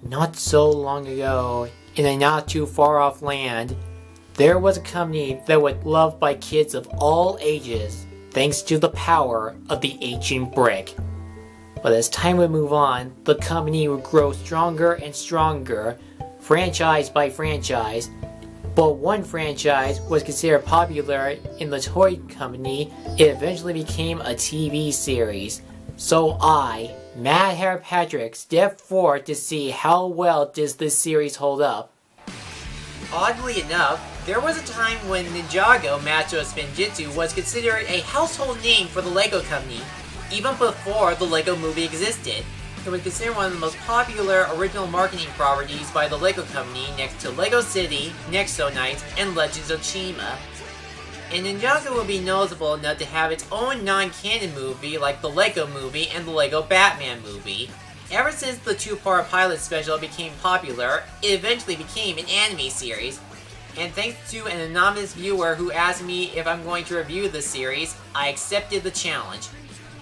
Not so long ago, in a not too far off land, there was a company that was loved by kids of all ages thanks to the power of the ancient brick. But as time would move on, the company would grow stronger and stronger, franchise by franchise. But one franchise was considered popular in the toy company. It eventually became a TV series. So I, Mad Hair Patrick, stepped forward to see how well does this series hold up. Oddly enough, there was a time when Ninjago Master of Spinjitzu was considered a household name for the LEGO company, even before the LEGO movie existed. It was considered one of the most popular original marketing properties by the LEGO company next to LEGO City, Nexo Knights, and Legends of Chima. And Ninjago will be noticeable enough to have its own non-canon movie like the LEGO movie and the LEGO Batman movie. Ever since the two-part pilot special became popular, it eventually became an anime series. And thanks to an anonymous viewer who asked me if I'm going to review the series, I accepted the challenge.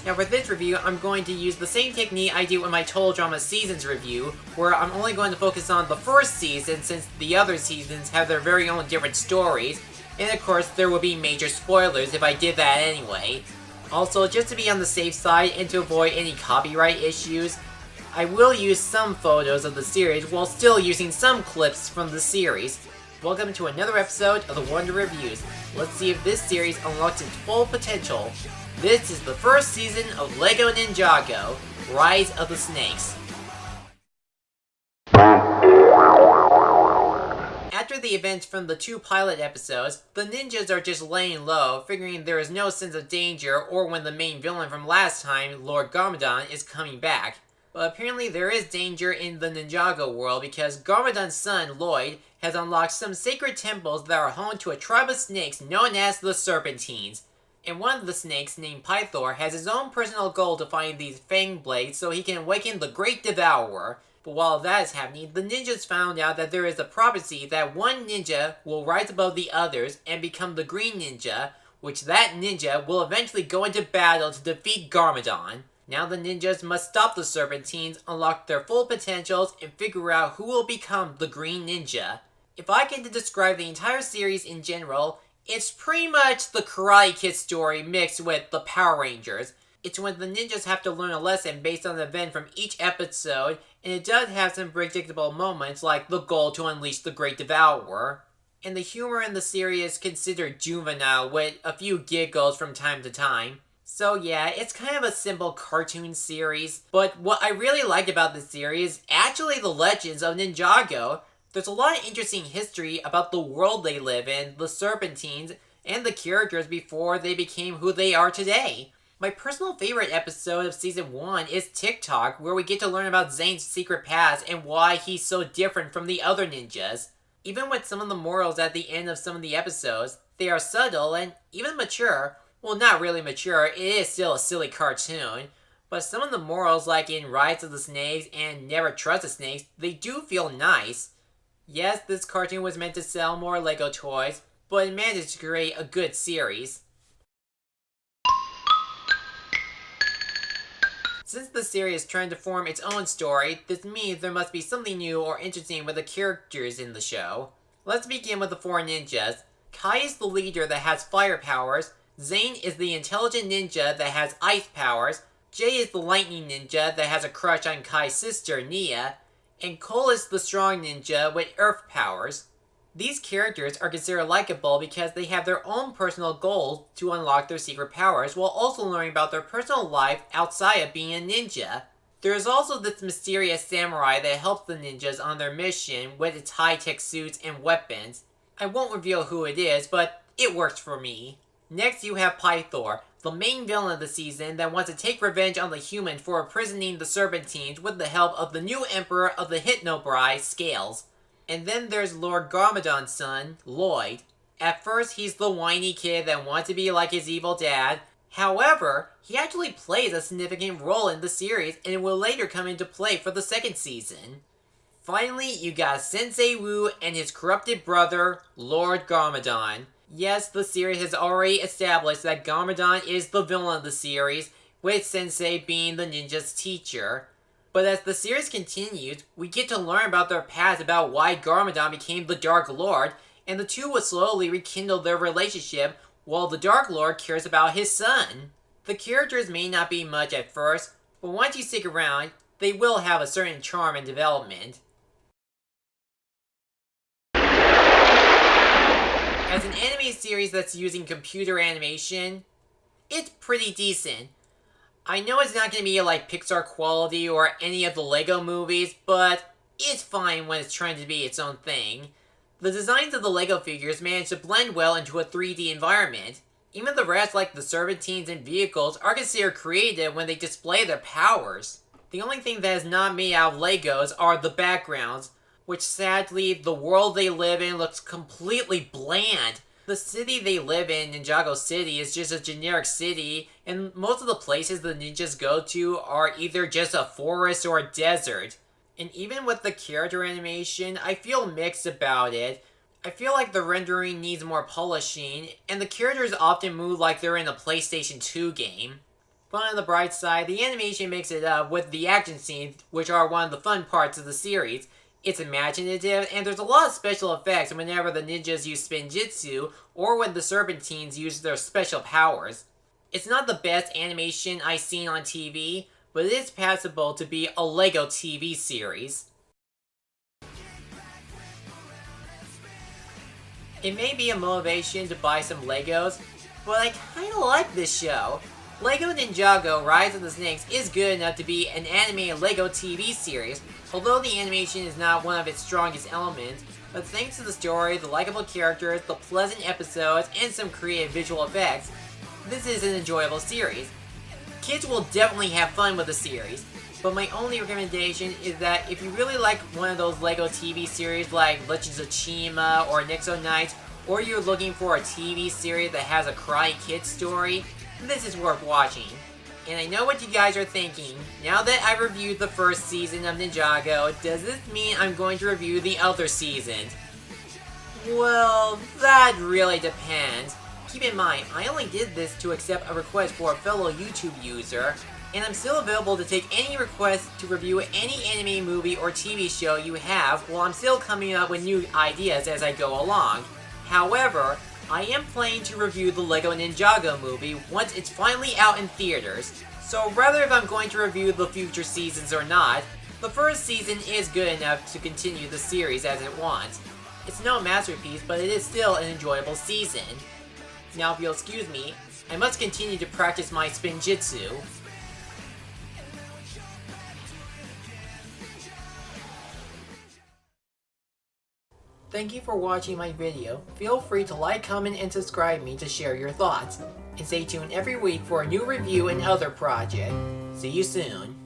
Now for this review, I'm going to use the same technique I do with my Total Drama Seasons review, where I'm only going to focus on the first season since the other seasons have their very own different stories, and of course there will be major spoilers if I did that anyway. Also, just to be on the safe side and to avoid any copyright issues, I will use some photos of the series while still using some clips from the series. Welcome to another episode of the Wonder Reviews. Let's see if this series unlocks its full potential. This is the first season of LEGO Ninjago, Rise of the Snakes. After the events from the two pilot episodes, the ninjas are just laying low, figuring there is no sense of danger or when the main villain from last time, Lord Garmadon, is coming back. But apparently there is danger in the Ninjago world because Garmadon's son, Lloyd, has unlocked some sacred temples that are home to a tribe of snakes known as the Serpentines. And one of the snakes, named Pythor, has his own personal goal to find these fang blades so he can awaken the Great Devourer. But while that is happening, the ninjas found out that there is a prophecy that one ninja will rise above the others and become the Green Ninja, which that ninja will eventually go into battle to defeat Garmadon. Now the ninjas must stop the Serpentines, unlock their full potentials, and figure out who will become the Green Ninja. If I can describe the entire series in general, it's pretty much the Karate Kid story mixed with the Power Rangers. It's when the ninjas have to learn a lesson based on the event from each episode, and it does have some predictable moments like the goal to unleash the Great Devourer. And the humor in the series is considered juvenile with a few giggles from time to time. So yeah, it's kind of a simple cartoon series, but what I really liked about this series is actually the Legends of Ninjago. There's a lot of interesting history about the world they live in, the Serpentines, and the characters before they became who they are today. My personal favorite episode of Season 1 is TikTok, where we get to learn about Zane's secret past and why he's so different from the other ninjas. Even with some of the morals at the end of some of the episodes, they are subtle and even mature. Well, not really mature, it is still a silly cartoon. But some of the morals, like in Rise of the Snakes and Never Trust the Snakes, they do feel nice. Yes, this cartoon was meant to sell more LEGO toys, but it managed to create a good series. Since the series is trying to form its own story, this means there must be something new or interesting with the characters in the show. Let's begin with the four ninjas. Kai is the leader that has fire powers, Zane is the intelligent ninja that has ice powers, Jay is the lightning ninja that has a crush on Kai's sister, Nia, and Cole is the strong ninja with earth powers. These characters are considered likable because they have their own personal goals to unlock their secret powers while also learning about their personal life outside of being a ninja. There is also this mysterious samurai that helps the ninjas on their mission with its high-tech suits and weapons. I won't reveal who it is, but it works for me. Next you have Pythor, the main villain of the season that wants to take revenge on the humans for imprisoning the Serpentines with the help of the new emperor of the Hypnobrai, Scales. And then there's Lord Garmadon's son, Lloyd. At first, he's the whiny kid that wants to be like his evil dad. However, he actually plays a significant role in the series and it will later come into play for the second season. Finally, you got Sensei Wu and his corrupted brother, Lord Garmadon. Yes, the series has already established that Garmadon is the villain of the series, with Sensei being the ninja's teacher. But as the series continues, we get to learn about their past, about why Garmadon became the Dark Lord, and the two will slowly rekindle their relationship while the Dark Lord cares about his son. The characters may not be much at first, but once you stick around, they will have a certain charm and development. As an anime series that's using computer animation, it's pretty decent. I know it's not going to be like Pixar quality or any of the Lego movies, but it's fine when it's trying to be its own thing. The designs of the Lego figures manage to blend well into a 3D environment. Even the rest, like the serpentines and vehicles, are considered creative when they display their powers. The only thing that is not made out of Legos are the backgrounds, which sadly, the world they live in looks completely bland. The city they live in, Ninjago City, is just a generic city, and most of the places the ninjas go to are either just a forest or a desert. And even with the character animation, I feel mixed about it. I feel like the rendering needs more polishing, and the characters often move like they're in a PlayStation 2 game. But on the bright side, the animation makes it up with the action scenes, which are one of the fun parts of the series. It's imaginative, and there's a lot of special effects whenever the ninjas use spinjitzu, or when the serpentines use their special powers. It's not the best animation I've seen on TV, but it is passable to be a Lego TV series. It may be a motivation to buy some Legos, but I kinda like this show. Lego Ninjago Rise of the Snakes is good enough to be an anime Lego TV series, although the animation is not one of its strongest elements, but thanks to the story, the likable characters, the pleasant episodes, and some creative visual effects, this is an enjoyable series. Kids will definitely have fun with the series, but my only recommendation is that if you really like one of those Lego TV series like Legends of Chima or Nixo Knights, or you're looking for a TV series that has a Karate Kid story, this is worth watching. And I know what you guys are thinking. Now that I've reviewed the first season of Ninjago, does this mean I'm going to review the other seasons? Well, that really depends. Keep in mind, I only did this to accept a request for a fellow YouTube user, and I'm still available to take any request to review any anime, movie, or TV show you have while I'm still coming up with new ideas as I go along. However, I am planning to review the Lego Ninjago movie once it's finally out in theaters, so rather if I'm going to review the future seasons or not, the first season is good enough to continue the series as it wants. It's no masterpiece, but it is still an enjoyable season. Now if you'll excuse me, I must continue to practice my spinjitzu. Thank you for watching my video. Feel free to like, comment, and subscribe me to share your thoughts. And stay tuned every week for a new review and other project. See you soon.